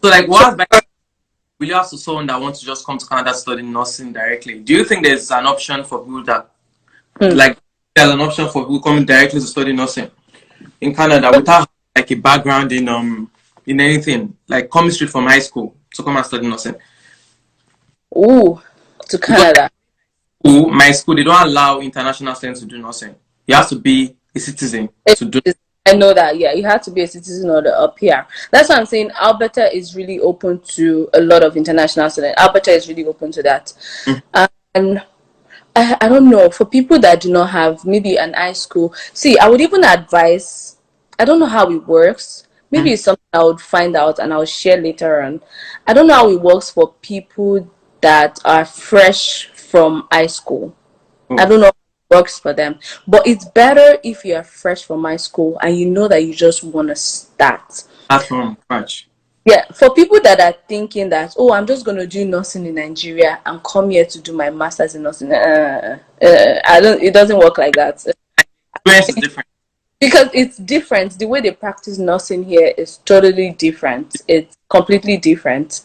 So like, what will you ask to someone that wants to just come to Canada study nursing directly? Do you think there's an option for people that like there's an option for people coming directly to study nursing in Canada without like a background in anything, like coming straight from high school to come and study nursing? Ooh, to Because Canada. my school they don't allow international students to do nursing. You have to be a citizen to do. I know that, yeah, you have to be a citizen or a PR. That's what I'm saying. Alberta is really open to a lot of international students. Alberta is really open to that. And I don't know, for people that do not have maybe an high school, see, I would even advise, I don't know how it works. Maybe it's something I would find out and I'll share later on. I don't know how it works for people that are fresh from high school. I don't know if it works for them. But it's better if you are fresh from high school and you know that you just want to start. Start from scratch. Yeah, for people that are thinking that, oh, I'm just going to do nursing in Nigeria and come here to do my master's in nursing. It doesn't work like that. Experience is different. Because it's different. The way they practice nursing here is totally different. It's completely different.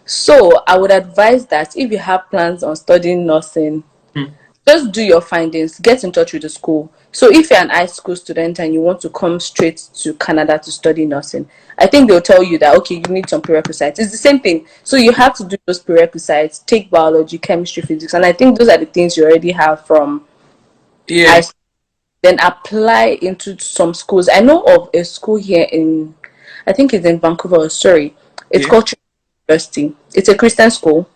So I would advise that if you have plans on studying nursing, just do your findings, get in touch with the school. So if you're an high school student and you want to come straight to Canada to study nursing, I think they'll tell you that, okay, you need some prerequisites. It's the same thing. So you have to do those prerequisites, take biology, chemistry, physics. And I think those are the things you already have from high school. Then apply into some schools. I know of a school here I think it's in Vancouver, sorry. It's called Trinity University. It's a Christian school.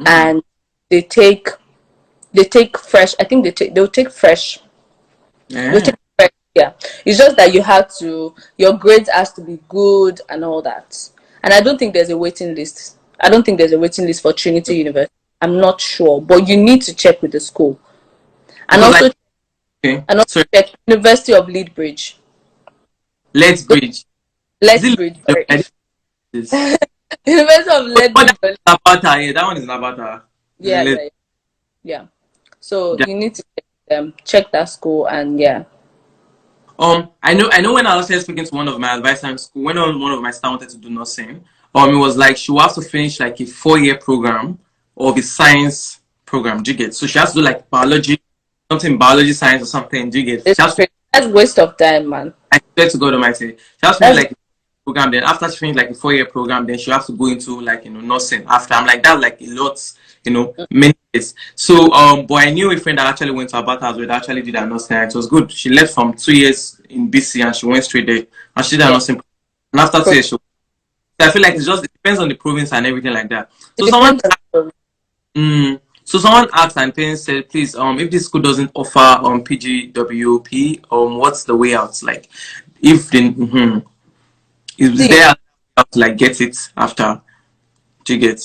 And they take fresh. I think they'll take fresh. They'll take fresh. Yeah. It's just that your grades has to be good and all that. And I don't think there's a waiting list. I don't think there's a waiting list for Trinity University. I'm not sure, but you need to check with the school. And also check University of Lethbridge. Lethbridge. Lethbridge. University of Lethbridge. That one is Nabata. Yeah. So you need to check that school and yeah. I know when I was speaking to one of my advisors in school, when one of my staff wanted to do nursing, it was like she will have to finish like a 4-year program of a science program. Do you get? So she has to do like biology, biology science or something. Do you get? That's waste of time, man. I swear to God Almighty. She has to finish like a program. Then after she finished like a 4-year program, then she has to go into like nursing. After I'm like that, like a lot, many years. So but I knew a friend that actually went to Alberta as well. That actually did her nursing. And it was good. She left from 2 years in BC and she went straight there. And she did her nursing. And after 2 years, I feel like it depends on the province and everything like that. So someone asked and parents said, please, if this school doesn't offer PGWP, what's the way out? Like, if the is there to like get it after? Do you get?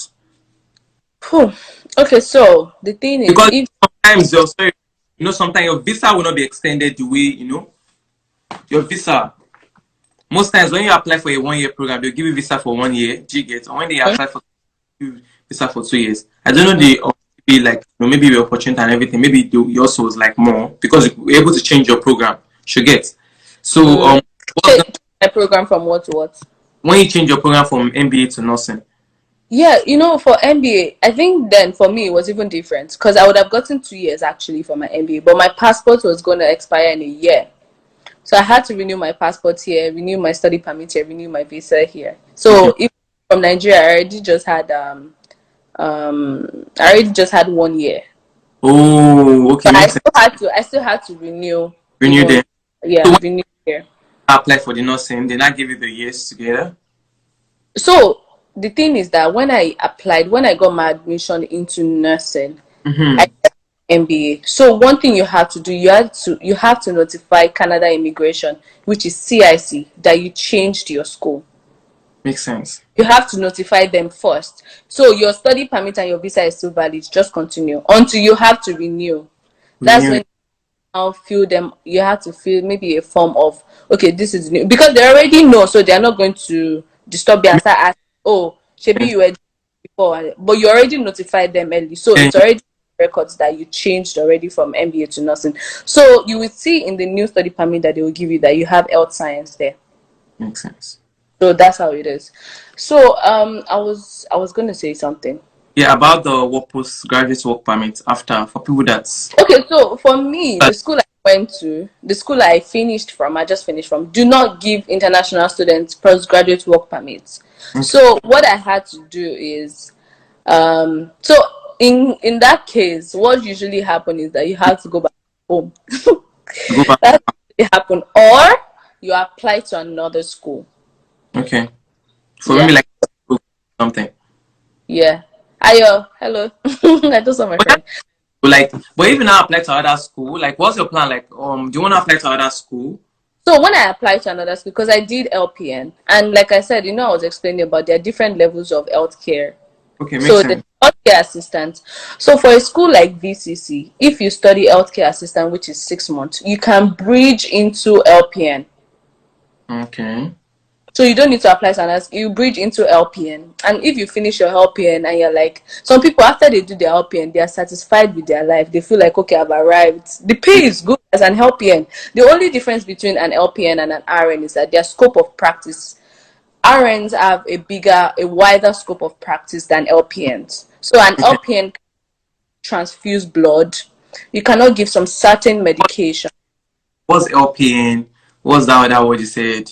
Okay, so the thing is, because sometimes sometimes your visa will not be extended the way your visa. Most times when you apply for a 1-year program, they'll give you visa for 1 year. Do you get? Or when they apply for visa for 2 years, I don't know be like maybe the opportunity and everything. Maybe yours was like more because you're able to change your program. Should get. So a program from what to what? When you change your program from MBA to nursing. Yeah, for MBA, I think then for me it was even different because I would have gotten 2 years actually for my MBA, but my passport was going to expire in a year. So I had to renew my passport here, renew my study permit here, renew my visa here. So if from Nigeria, I already just had 1 year. Oh, okay. But I still had to renew. Renew there. Yeah, so renew here. Apply for the nursing, they not give you the years together. So the thing is that when I got my admission into nursing, I got MBA. So one thing you have to do, you have to notify Canada Immigration, which is CIC, that you changed your school. Makes sense. You have to notify them first. So your study permit and your visa is still valid. Just continue until you have to renew. That's when I'll fill them. You have to fill maybe a form of, okay, this is new, because they already know, so they're not going to disturb you and start asking, oh, maybe you were before, but you already notified them early, so it's already records that you changed already from MBA to nursing. So you will see in the new study permit that they will give you that you have health science there. Makes sense. So that's how it is. So I was going to say something. Yeah, about the work postgraduate work permit after for people that's Okay, so for me, the school I went to, the school I finished from, I just finished from, do not give international students postgraduate work permits. okay, So what I had to do is, so in that case, what usually happen is that you have to go back home. go back. That usually happen, or you apply to another school. Okay, for maybe Yeah, like something. yeah. Ayo, hello. I just saw my friend. But like, but if you now apply to other school, like, what's your plan? Like, do you want to apply to other school? So when I applied to another school, because I did LPN, and like I said, I was explaining about there are different levels of healthcare. Okay, makes So the sense. healthcare assistant. So for a school like VCC, if you study healthcare assistant, which is 6 months, you can bridge into LPN. Okay. So you don't need to apply to another. You bridge into LPN, and if you finish your LPN and you're like, some people after they do their LPN, they are satisfied with their life. They feel like, okay, I've arrived. The pay is good as an LPN. The only difference between an LPN and an RN is that their scope of practice. RNs have a wider scope of practice than LPNs. So an Okay. LPN can transfuse blood. You cannot give some certain medication. What's LPN? What's that other word you said?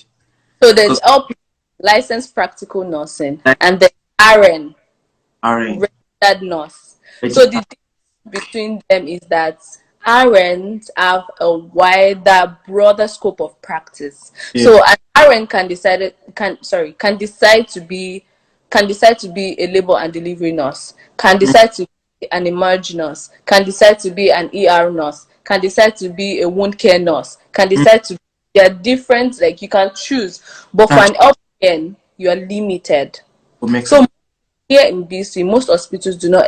So there's Because LPN, licensed practical nursing, like and then RN, RN registered nurse. So the register. difference between them is that RNs have a wider, broader scope of practice. Yeah. So an RN can decide to be a labor and delivery nurse, can Mm, decide to be an emerge nurse, can decide to be an ER nurse, can decide to be a wound care nurse, can mm, decide to. They are different. Like you can choose, but for that's an LPN, you are limited. what makes So sense. here in BC, most hospitals do not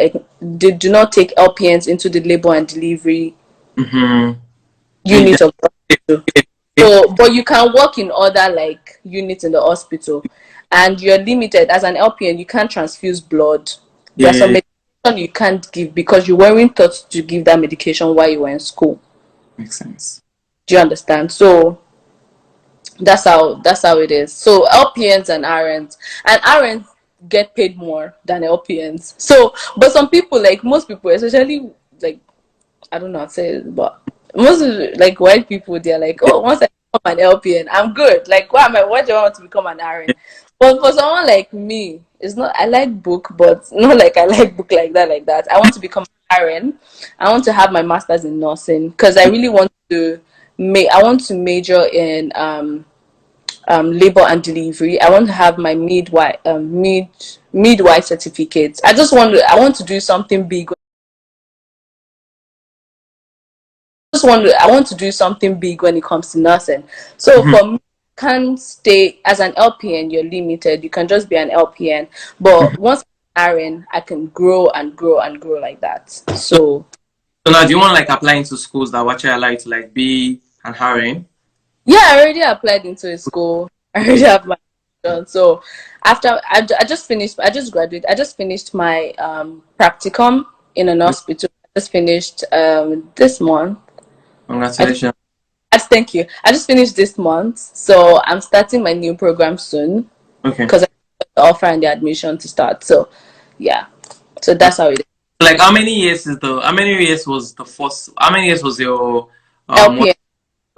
take LPNs into the labor and delivery Mm-hmm. And unit of the hospital. So, but you can work in other like units in the hospital, and you're limited as an LPN. You can't transfuse blood. There are some yeah, medication you can't give because you weren't taught to give that medication while you were in school. makes sense. Do you understand? So that's how it is. So LPNs and RNs get paid more than LPNs. So, but some people, like most people, especially like I don't know how to say it, but most like white people, they're like, oh, once I become an LPN, I'm good. Like, why do I want to become an RN? But for someone like me, it's not. I like book, but not like I like book like that. Like that, I want to become an RN. I want to have my master's in nursing because I really want to. I want to major in labor and delivery. I want to have my midwife certificate. I want to do something big. I want to do something big when it comes to nursing. So Mm-hmm. for me, you can't stay as an LPN. You're limited. You can just be an LPN. But Mm-hmm. once I'm RN, I can grow and grow and grow like that. So, So so now do you want to like apply into schools that actually allow you to like be an RN? yeah, I already applied into a school. I already have my done. So after I just finished, I just graduated. I just finished my practicum in an hospital. I just finished this month. I Congratulations. thank you. I just finished this month, so I'm starting my new program soon Okay. because I got the offer and the admission to start. So yeah, so that's how it is. Like how many years was the first how many years was your what LPN.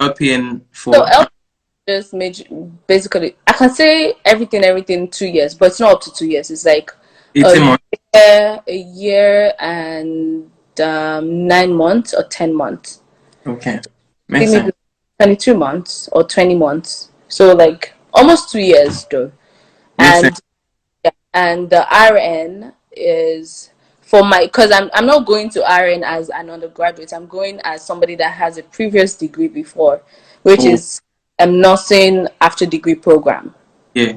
LPN So for? LPN just basically I can say everything 2 years, but it's not up to 2 years. It's like a 18 months. a year and 9 months or 10 months. Okay. I think Makes maybe sense. 22 months or 20 months. So like almost 2 years though. Makes sense. And yeah, and the RN is for my because I'm not going to RN as an undergraduate. I'm going as somebody that has a previous degree before, which Oh, is a nursing after degree program. yeah.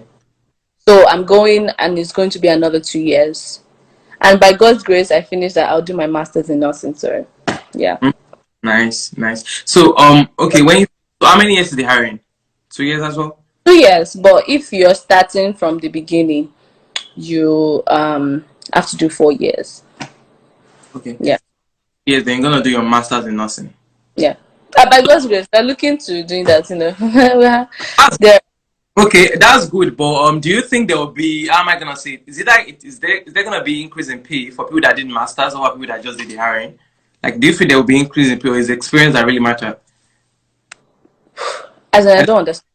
So I'm going and it's going to be another 2 years. And by God's grace I finish that I'll do my master's in nursing. So yeah. Mm, nice, nice. So okay, so how many years is the hiring? 2 years as well? 2 years, but if you're starting from the beginning, you have to do 4 years. Okay. Yeah. Yes, then you're gonna do your masters in nursing. Yeah. By God's grace, they're looking to doing that, That's There. Okay, that's good. But do you think there will be? How am I gonna say it? Is it like is there gonna be increase in pay for people that did masters or for people that just did the hiring? Like, do you feel there will be increase in pay, or is the experience that really matter? As in, I I, don't understand.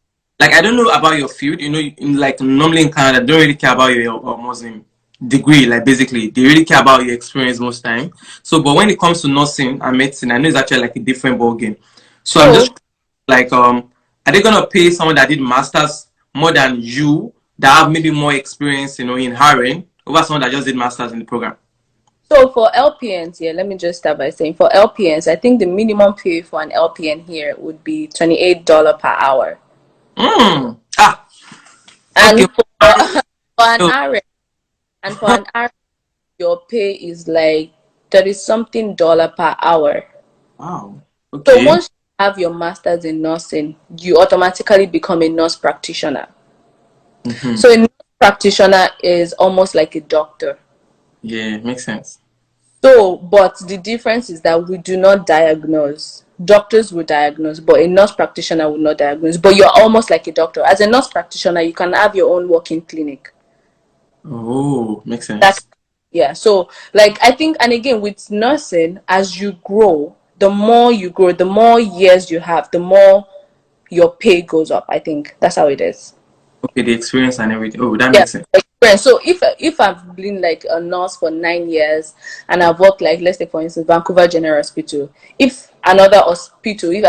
like, I don't know about your field. Like normally in Canada, they don't really care about your Muslim degree. Like basically, they really care about your experience most time. So, but when it comes to nursing and medicine, I know it's actually like a different ball game. So I'm So just like, are they gonna pay someone that did masters more than you that have maybe more experience, in hiring over someone that just did masters in the program? So for LPNs, yeah, let me just start by saying for LPNs, I think the minimum pay for an LPN here would be $28 per hour. Ah, okay. And for, for an RN, and for an RN, your pay is like 30 something dollar per hour. Wow. So Okay. once you have your master's in nursing, you automatically become a nurse practitioner. Mm-hmm. So a nurse practitioner is almost like a doctor. Yeah, makes sense. So, but the difference is that we do not diagnose. Doctors will diagnose, but a nurse practitioner will not diagnose. But you're almost like a doctor. As a nurse practitioner, you can have your own working clinic. Oh, makes That, sense. yeah. So, like, I think, and again, with nursing, as you grow, the more you grow, the more years you have, the more your pay goes up. I think that's how it is. Okay, the experience and everything. Oh, that Yeah, makes sense. experience. So if I've been like a nurse for 9 years and I've worked like, let's say for instance Vancouver General Hospital, if I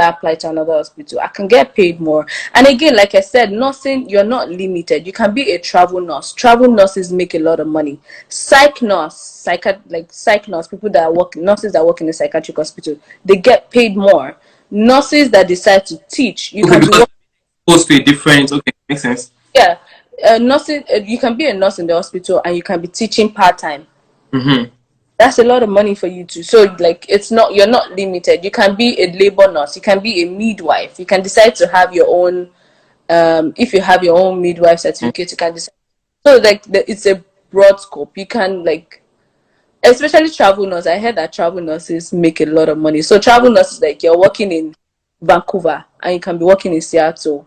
apply to another hospital, I can get paid more. And again, like I said, nursing, you're not limited. You can be a travel nurse. Travel nurses make a lot of money. Psych nurse, people that work nurses that work in a psychiatric hospital, they get paid more. Nurses that decide to teach, you Okay, can be because working. supposed to a different. Okay, makes sense. Yeah, nursing. You can be a nurse in the hospital and you can be teaching part time. Mm-hmm. That's a lot of money for you too. So like, it's not you're not limited. You can be a labor nurse. You can be a midwife. You can decide to have your own. If you have your own midwife certificate, you can decide. So like, it's a broad scope. You can like, especially travel nurse. I heard that travel nurses make a lot of money. So travel nurses, like you're working in Vancouver and you can be working in Seattle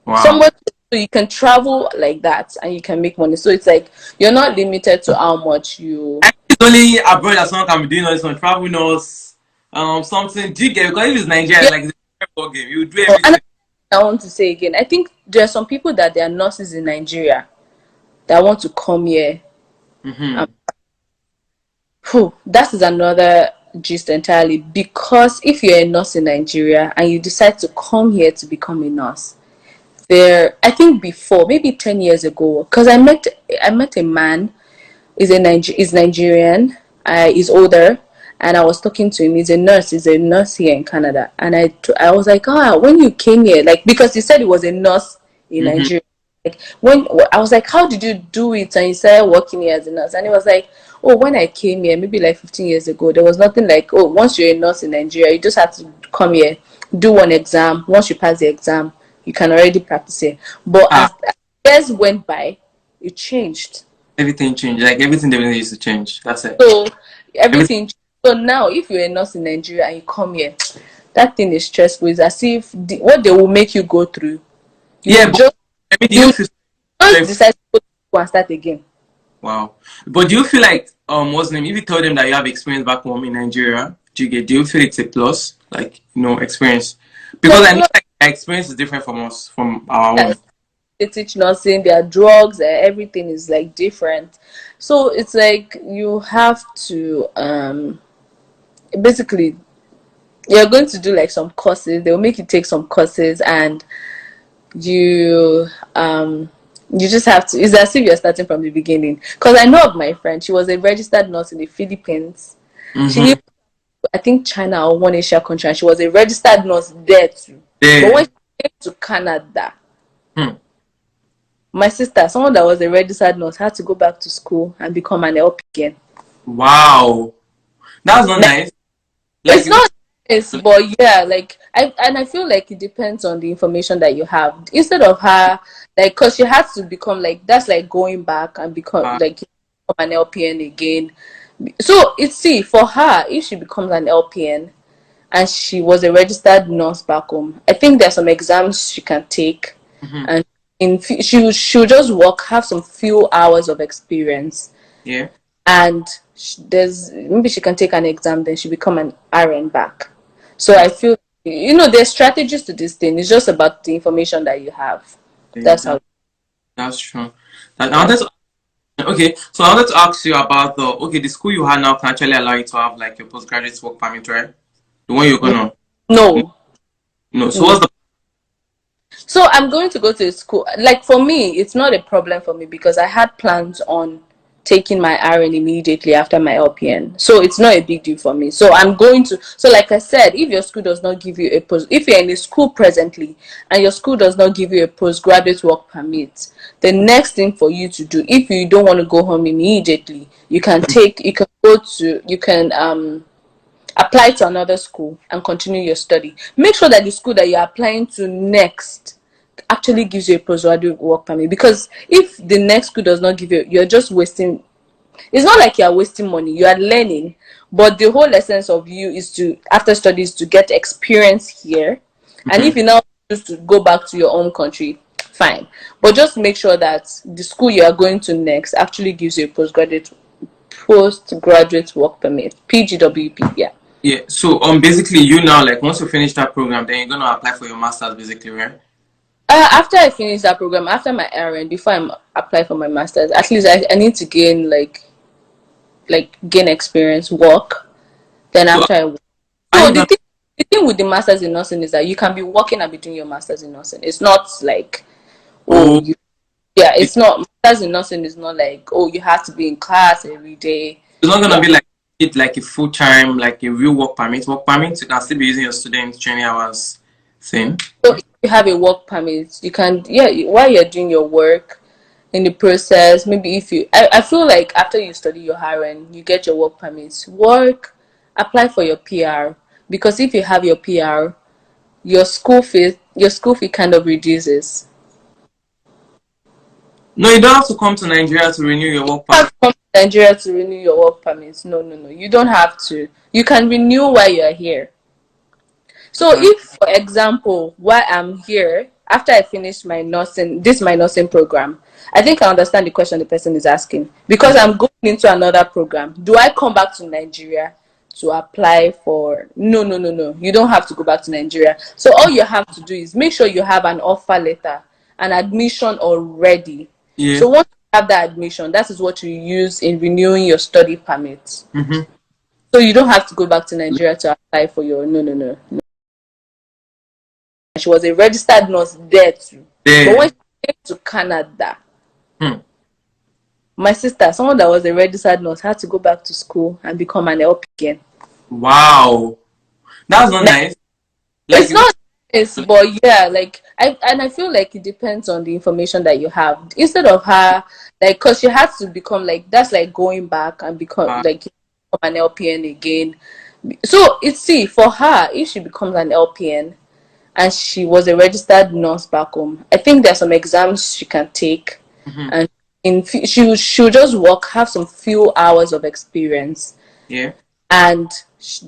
Wow. somewhere, so you can travel like that and you can make money. So it's like you're not limited to how much you. I think it's only abroad that someone can be doing all this on travel nurse, something. Do you get? Because if it's Nigeria, Yeah. it's like it's a ball game. You do And everything. I want to say again, I think there are some people that they are nurses in Nigeria that want to come here. Mm-hmm. That is another gist entirely, because if you're a nurse in Nigeria and you decide to come here to become a nurse, there, I think before maybe 10 years ago, because I met a man, is Nigerian. He's older, and I was talking to him. He's a nurse. He's a nurse here in Canada, and I was like, when you came here, like, because he said he was a nurse in Mm-hmm. Nigeria. Like, when I was like, how did you do it? And he started working here as a nurse, and he was like, oh, when I came here, maybe like 15 years ago, there was nothing like, oh, once you're a nurse in Nigeria, you just have to come here, do one exam. Once you pass the exam, you can already practice here. But Ah, as years went by, it changed. everything changed. Like everything they needs to change. That's it. So Everything. everything. So now, if you're a nurse in Nigeria and you come here, that thing is stressful. It's as if what they will make you go through, you Yeah, will but just I mean, do you you feel? just decide to go and start again. Wow. But do you feel like Muslim, if you tell them that you have experience back home in Nigeria, do you feel it's a plus? Like, experience? So Because I know plus, like our experience is different from us, from our yes, own. they teach nursing. Their drugs, everything is like different. So it's like you have to basically, you're going to do like some courses. They'll make you take some courses, and you you just have to, it's as if you're starting from the beginning, because I know of my friend, she was a registered nurse in the Philippines. She Mm-hmm. lived, I think, China or one Asia country, and she was a registered nurse there too. But when Yeah. she came to Canada, Hmm. my sister, someone that was a registered nurse, had to go back to school and become an LP again. Wow. That's not Like, nice. Like, it's not this, but yeah, like I feel like it depends on the information that you have. Instead of her, like, cause she has to become like, that's like going back and become uh, like become an LPN again. So it's, see, for her, if she becomes an LPN and she was a registered nurse back home, I think there's some exams she can take mhm. and she'll just work, have some few hours of experience, Yeah. and there's maybe she can take an exam, then she become an RN back. So I That's feel, there's strategies to this thing. It's just about the information that you have. okay. That's how. That's true. That, I Yeah. wanted to, okay, so I wanted to ask you about the school you have now can actually allow you to have like your postgraduate work permit, right? The one you're gonna. No, No. So no. what's the So I'm going to go to school. Like for me, it's not a problem for me because I had plans on taking my RN immediately after my LPN. So it's not a big deal for me. So I'm going to. So like I said, if your school does not give you a post, if you're in a school presently and your school does not give you a postgraduate work permit, the next thing for you to do, if you don't want to go home immediately, you can apply to another school and continue your study. Make sure that the school that you're applying to next actually gives you a postgraduate work permit, because if the next school does not give you, you're just wasting. It's not like you're wasting money, you are learning, but the whole essence of you is to, after studies, to get experience here. And if Mhm. you now choose to go back to your own country, fine, but just make sure that the school you are going to next actually gives you a postgraduate work permit, PGWP. Yeah. Yeah. So basically you now like once you finish that program, then you're gonna apply for your masters basically, right? After I finish that program, after my RN, before I apply for my masters, at least I need to gain gain experience, work. Then So after I work. are So you gonna the thing with the masters in nursing is that you can be working and be doing your masters in nursing. It's not like, oh, oh you, yeah, it's not, masters in nursing is not like, oh, you have to be in class every day. it's not gonna Yeah. be like it like a full time, like a real work permit. Work permit you can still be using your student training hours thing. So if you have a work permit, you can, yeah, while you're doing your work, in the process, maybe if you, I feel like after you study your RN, you get your work permits, work, apply for your PR, because if you have your PR, your school fee kind of reduces. No, you don't have to come to Nigeria to renew your work You have permit. to come to Nigeria to renew your work permits. No, no, no, you don't have to. You can renew while you're here. So That's if, for example, while I'm here, after I finish my nursing program, I think I understand the question the person is asking. Because I'm going into another program, do I come back to Nigeria to apply for? No, no, no, no. You don't have to go back to Nigeria. So all you have to do is make sure you have an offer letter, an admission already. yeah. So once you have that admission, that is what you use in renewing your study permit. Mm-hmm. So you don't have to go back to Nigeria to apply for your, no, no, no. She was a registered nurse there too. But when There. she came to Canada, Hmm. my sister, someone that was a registered nurse, had to go back to school and become an LP again. Wow. That's not Now, nice. Like it's is that not this, but yeah, like I feel like it depends on the information that you have. Instead of her, like, cause she had to become like, that's like going back and become like become an LPN again. So it's, see, for her, if she becomes an LPN and she was a registered nurse back home, I think there's some exams she can take, mm-hmm. and she'll just work, have some few hours of experience, Yeah. and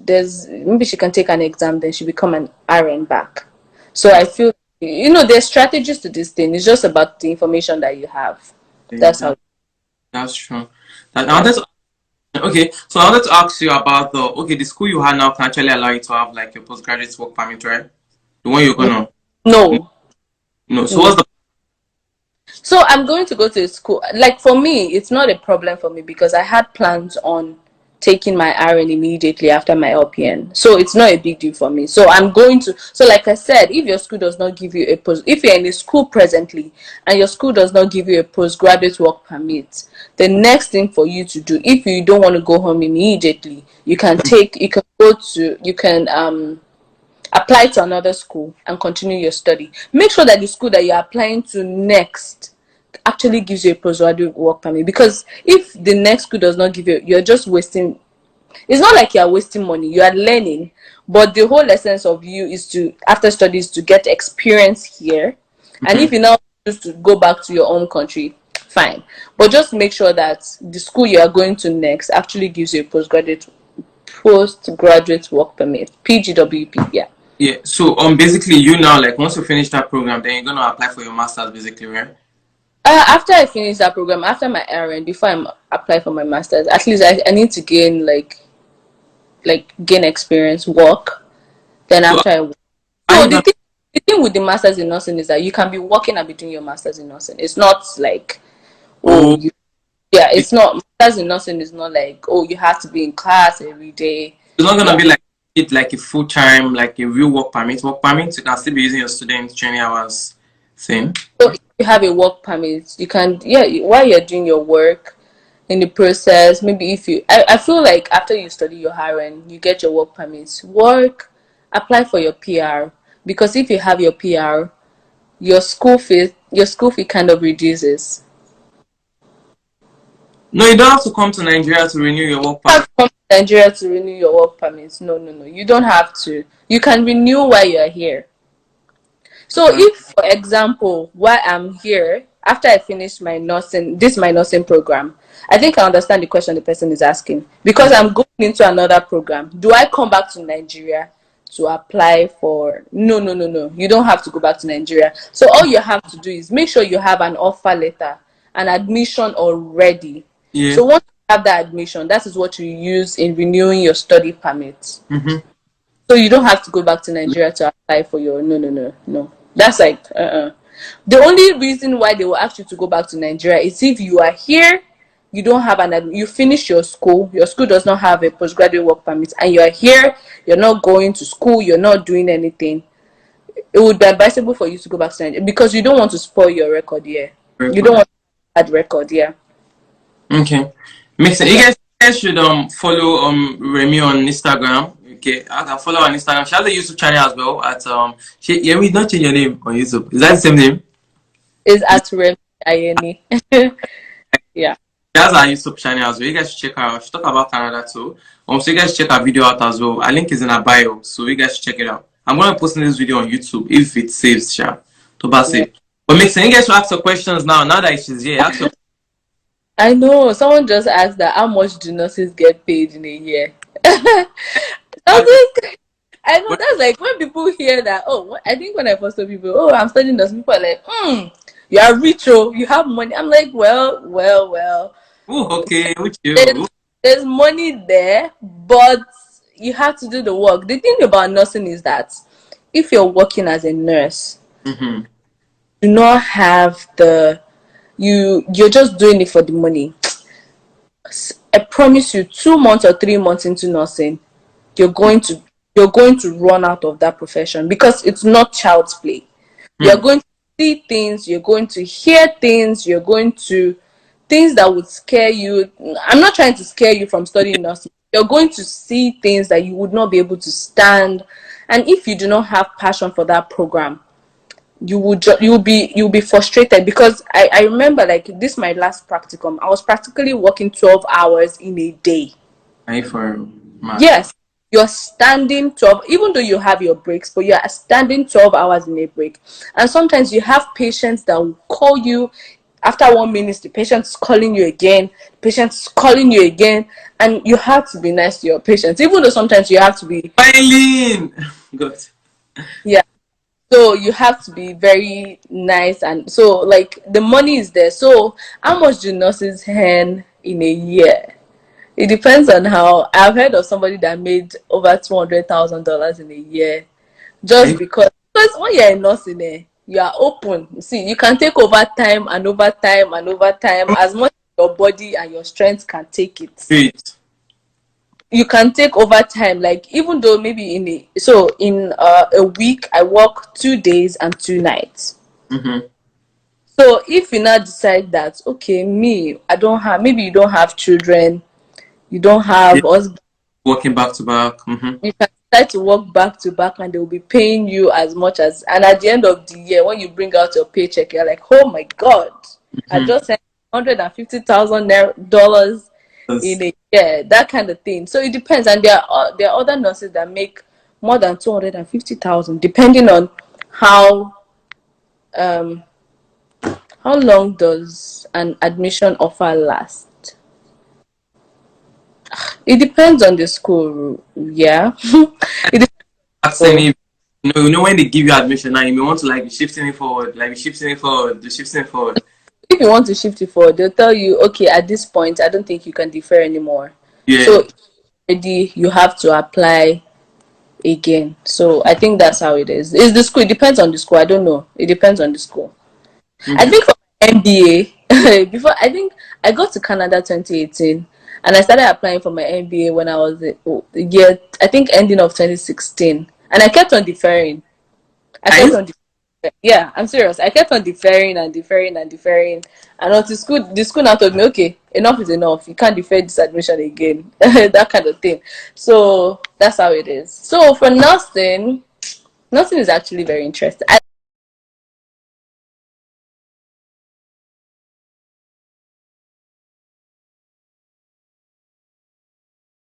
there's maybe she can take an exam, then she become an RN back. So I That's feel, there's strategies to this thing. It's just about the information that you have. okay. That's how. That's true. That, I Yeah. wanted to, okay, so I wanted to ask you about the school you have now can actually allow you to have like your postgraduate work permit, right? The one you're gonna. No, No. So no. what's the So I'm going to go to school. Like for me, it's not a problem for me because I had plans on taking my RN immediately after my LPN. So it's not a big deal for me. So I'm going to. So like I said, if your school does not give you a post, if you're in a school presently and your school does not give you a postgraduate work permit, the next thing for you to do, if you don't want to go home immediately, you can apply to another school and continue your study. Make sure that the school that you're applying to next actually gives you a postgraduate work permit, because if the next school does not give you, you're just wasting. It's not like you're wasting money, you are learning, but the whole essence of you is to, after studies, to get experience here. And if Mhm. you now choose to go back to your own country, fine, but just make sure that the school you are going to next actually gives you a postgraduate work permit, PGWP. Yeah. Yeah. So basically you now, like, once you finish that program, then you're gonna apply for your masters basically, right? After I finish that program, after my RN, before I apply for my masters, at least I need to gain gain experience, work. Then So after I work. are So you gonna the thing with the masters in nursing is that you can be working and be doing your masters in nursing. It's not like, oh, oh you, yeah, it's not, masters in nursing is not like, oh, you have to be in class every day. it's not gonna Yeah. be like it like a full time, like a real work permit. Work permit, you can still be using your student training hours thing. So if you have a work permit, you can, yeah, while you're doing your work, in the process, maybe if you, I feel like after you study your RN, you get your work permits, work, apply for your PR. Because if you have your PR, your school fee kind of reduces. No, you don't have to come to Nigeria to renew your work You permit. have to come to Nigeria to renew your work permits. No, no, no. You don't have to. You can renew while you're here. So Okay. if, for example, while I'm here, after I finish my nursing program, I think I understand the question the person is asking. Because I'm going into another program, do I come back to Nigeria to apply for? No, no, no, no. You don't have to go back to Nigeria. So all you have to do is make sure you have an offer letter, an admission already. Yeah. So once you have that admission, that is what you use in renewing your study permit. Mm-hmm. So you don't have to go back to Nigeria to apply for your, no, no, no, no. That's like The only reason why they will ask you to go back to Nigeria is if you are here, you don't have you finish your school does not have a postgraduate work permit, and you are here, you're not going to school, you're not doing anything. It would be advisable for you to go back to Nigeria because you don't want to spoil your record here. You don't Record. want a bad record, yeah. Okay. Makes sense. You guys should follow Remy on Instagram. Okay, I can follow her on Instagram. She has a YouTube channel as well at yeah, we don't change your name on YouTube. Is that the same name? Is at Remy Ayeni. Yeah. She has her YouTube channel as well. You guys should check her out. She talk about Canada too. So you guys check her video out as well. Her link is in her bio, so you guys should check it out. I'm gonna post this video on YouTube if it saves, Sha. To pass Yeah. it. But make sense. You guys should ask your questions now. Now that she's here, ask your I know. Someone just asked that how much do nurses get paid in a year? I know but that's like when people hear that. Oh, I think when I first told people, oh, I'm studying nursing, people are like, you are rich, oh, you have money. I'm like, well, well, well. oh, okay, with There's, you. there's money there, but you have to do the work. The thing about nursing is that if you're working as a nurse, Mm-hmm. do not have you're just doing it for the money. I promise you, 2 months or 3 months into nursing, you're going to run out of that profession because it's not child's play. You're Hmm. going to see things, you're going to hear things, you're going to things that would scare you. I'm not trying to scare you from studying nursing. You're going to see things that you would not be able to stand. And if you do not have passion for that program, you'll be frustrated because I remember like this my last practicum. I was practically working 12 hours in a day. Are you for mad? Yes, you're standing 12, even though you have your breaks, but you're standing 12 hours in a break. And sometimes you have patients that will call you after 1 minute, the patient's calling you again, the patient's calling you again, and you have to be nice to your patients, even though sometimes you have to be, Eileen! Good. yeah. So you have to be very nice, and so like the money is there. So how much do nurses earn in a year? It depends on how. I've heard of somebody that made over $200,000 in a year, Are just you because when you're a nurse in there, you are open. You see, you can take overtime and overtime and overtime as much as your body and your strength can take it. great? You can take overtime, like even though maybe in a week I work 2 days and 2 nights. Mm-hmm. So if you now decide that okay, me, I don't have, maybe you don't have children, you don't Yeah, have us, working back to back. Mm-hmm. you can decide to work back to back and they will be paying you as much as, and at the end of the year when you bring out your paycheck you're like, oh my god, I Mm-hmm. just had $150,000 Yes. in a year, that kind of thing. So it depends, and there are other nurses that make more than 250,000 depending on how um how long does an admission offer last. It depends on the school, yeah. It depends. Asking me. You know when they give you admission now, you may want to like be shifting it forward, like be shifting it forward, be shifting it forward. If you want to shift it forward, they'll tell you, okay, at this point, I don't think you can defer anymore. Yeah. So already you have to apply again. So I think that's how it is. Is the school? It depends on the school. I don't know. It depends on the school. I Okay. think for my MBA, before I think I got to Canada 2018, and I started applying for my MBA when I was year I think ending of 2016, and I kept on deferring. I Are kept you? on yeah, I'm serious. I kept on deferring and deferring and deferring. And until school, the school now told me, okay, enough is enough. You can't defer this admission again. That kind of thing. So that's how it is. So for nursing, nursing is actually very interesting.